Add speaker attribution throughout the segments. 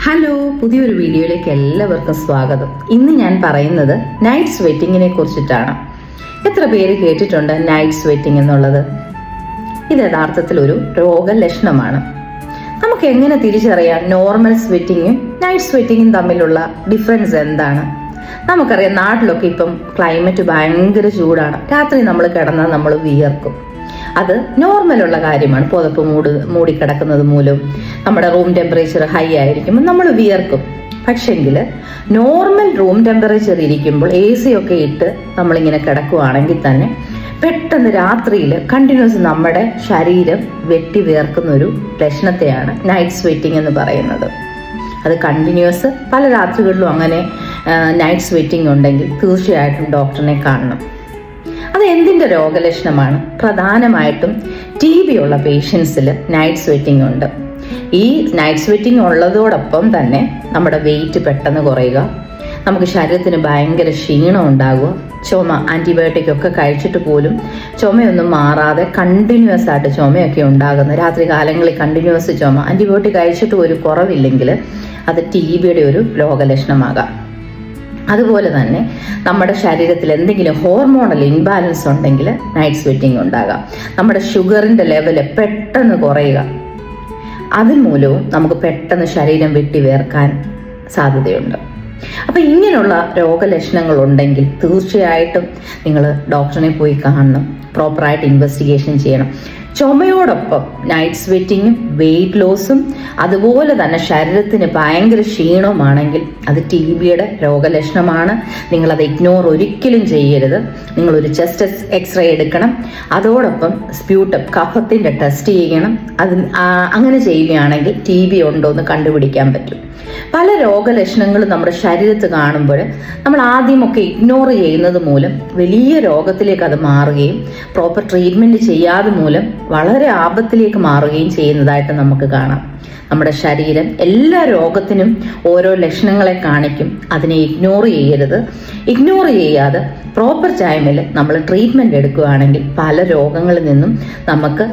Speaker 1: Hello, പുതിയൊരു വീഡിയോയിലേക്ക് എല്ലാവർക്കും സ്വാഗതം. ഇന്ന് ഞാൻ പറയുന്നത് നൈറ്റ് സ്വെറ്റിങ്ങിനെ കുറിച്ചിട്ടാണ്. എത്ര പേര് കേട്ടിട്ടുണ്ട് നൈറ്റ് സ്വെറ്റിംഗ് എന്നുള്ളത്? ഇത് യഥാർത്ഥത്തിൽ ഒരു രോഗലക്ഷണമാണ്. നമുക്ക് എങ്ങനെ തിരിച്ചറിയാം നോർമൽ സ്വെറ്റിങ്ങും നൈറ്റ് സ്വെറ്റിങ്ങും തമ്മിലുള്ള ഡിഫറൻസ് എന്താണ്? നമുക്കറിയാം, നാട്ടിലൊക്കെ ഇപ്പം ക്ലൈമറ്റ് ഭയങ്കര ചൂടാണ്. രാത്രി നമ്മൾ കിടന്നാൽ നമ്മൾ വിയർക്കും. അത് നോർമലുള്ള കാര്യമാണ്. പുതപ്പ് മൂടിക്കിടക്കുന്നത് മൂലം നമ്മുടെ റൂം ടെമ്പറേച്ചർ ഹൈ ആയിരിക്കുമ്പോൾ നമ്മൾ വിയർക്കും. പക്ഷെങ്കിൽ നോർമൽ റൂം ടെമ്പറേച്ചർ ഇരിക്കുമ്പോൾ AC ഒക്കെ ഇട്ട് നമ്മളിങ്ങനെ കിടക്കുവാണെങ്കിൽ തന്നെ പെട്ടെന്ന് രാത്രിയിൽ കണ്ടിന്യൂസ് നമ്മുടെ ശരീരം വെട്ടി വിയർക്കുന്ന ഒരു ലക്ഷണത്തെയാണ് നൈറ്റ് സ്വെറ്റിംഗ് എന്ന് പറയുന്നത്. അത് കണ്ടിന്യൂസ് പല രാത്രികളിലും അങ്ങനെ നൈറ്റ് സ്വെറ്റിംഗ് ഉണ്ടെങ്കിൽ തീർച്ചയായിട്ടും ഡോക്ടറിനെ കാണണം. അത് എന്തിൻ്റെ രോഗലക്ഷണമാണ്? പ്രധാനമായിട്ടും TB ഉള്ള പേഷ്യൻസിൽ നൈറ്റ് സ്വെറ്റിംഗ് ഉണ്ട്. ഈ നൈറ്റ് സ്വെറ്റിംഗ് ഉള്ളതോടൊപ്പം തന്നെ നമ്മുടെ വെയിറ്റ് പെട്ടെന്ന് കുറയുക, നമുക്ക് ശരീരത്തിന് ഭയങ്കര ക്ഷീണം ഉണ്ടാകുക, ചുമ, ആൻറ്റിബയോട്ടിക് ഒക്കെ കഴിച്ചിട്ട് പോലും ചുമയൊന്നും മാറാതെ കണ്ടിന്യൂസ് ആയിട്ട് ചുമയൊക്കെ ഉണ്ടാകുന്ന രാത്രി കാലങ്ങളിൽ കണ്ടിന്യൂസ് ചുമ, ആൻറ്റിബയോട്ടിക് കഴിച്ചിട്ട് ഒരു കുറവില്ലെങ്കിൽ അത് TBയുടെ ഒരു രോഗലക്ഷണമാകാം. അതുപോലെ തന്നെ നമ്മുടെ ശരീരത്തിൽ എന്തെങ്കിലും ഹോർമോണൽ ഇൻബാലൻസ് ഉണ്ടെങ്കിൽ നൈറ്റ് സ്വെറ്റിംഗ് ഉണ്ടാകാം. നമ്മുടെ ഷുഗറിൻ്റെ ലെവല് പെട്ടെന്ന് കുറയുക, അതുമൂലവും നമുക്ക് പെട്ടെന്ന് ശരീരം വെട്ടി വേർക്കാൻ സാധ്യതയുണ്ട്. അപ്പം ഇങ്ങനെയുള്ള രോഗലക്ഷണങ്ങൾ ഉണ്ടെങ്കിൽ തീർച്ചയായിട്ടും നിങ്ങൾ ഡോക്ടറിനെ പോയി കാണണം, പ്രോപ്പറായിട്ട് ഇൻവെസ്റ്റിഗേഷൻ ചെയ്യണം. ചുമയോടൊപ്പം നൈറ്റ് സ്വെറ്റിങ്ങും വെയിറ്റ് ലോസും അതുപോലെ തന്നെ ശരീരത്തിന് ഭയങ്കര ക്ഷീണവുമാണെങ്കിൽ അത് TBയുടെ രോഗലക്ഷണമാണ്. നിങ്ങളത് ഇഗ്നോർ ഒരിക്കലും ചെയ്യരുത്. നിങ്ങളൊരു ചെസ്റ്റ് എക്സ്റേ എടുക്കണം, അതോടൊപ്പം സ്പ്യൂട്ടം കഫത്തിൻ്റെ ടെസ്റ്റ് ചെയ്യണം. അങ്ങനെ ചെയ്യുകയാണെങ്കിൽ TB ഉണ്ടോ എന്ന് കണ്ടുപിടിക്കാൻ പറ്റും. പല രോഗലക്ഷണങ്ങളും നമ്മുടെ ശരീരത്ത് കാണുമ്പോൾ നമ്മൾ ആദ്യമൊക്കെ ഇഗ്നോർ ചെയ്യുന്നത് മൂലം വലിയ രോഗത്തിലേക്ക് അത് മാറുകയും പ്രോപ്പർ ട്രീറ്റ്മെൻറ്റ് ചെയ്യാതെ മൂലം വളരെ ആപത്തിലേക്ക് മാറുകയും ചെയ്യുന്നതായിട്ട് നമുക്ക് കാണാം. നമ്മുടെ ശരീരം എല്ലാ രോഗത്തിനും ഓരോ ലക്ഷണങ്ങളെ കാണിക്കും. അതിനെ ഇഗ്നോർ ചെയ്യരുത്. ഇഗ്നോർ ചെയ്യാതെ പ്രോപ്പർ ടൈമിൽ നമ്മൾ ട്രീറ്റ്മെൻറ്റ് എടുക്കുകയാണെങ്കിൽ പല രോഗങ്ങളിൽ നിന്നും നമുക്ക്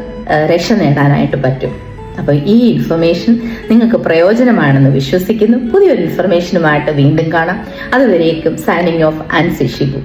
Speaker 1: രക്ഷ നേടാനായിട്ട് പറ്റും. അപ്പോൾ ഈ ഇൻഫർമേഷൻ നിങ്ങൾക്ക് പ്രയോജനമാണെന്ന് വിശ്വസിക്കുന്നു. പുതിയൊരു ഇൻഫർമേഷനുമായിട്ട് വീണ്ടും കാണാം. അതുവരേക്കും സൈനിങ് ഓഫ് ആൻസി ഷിബു.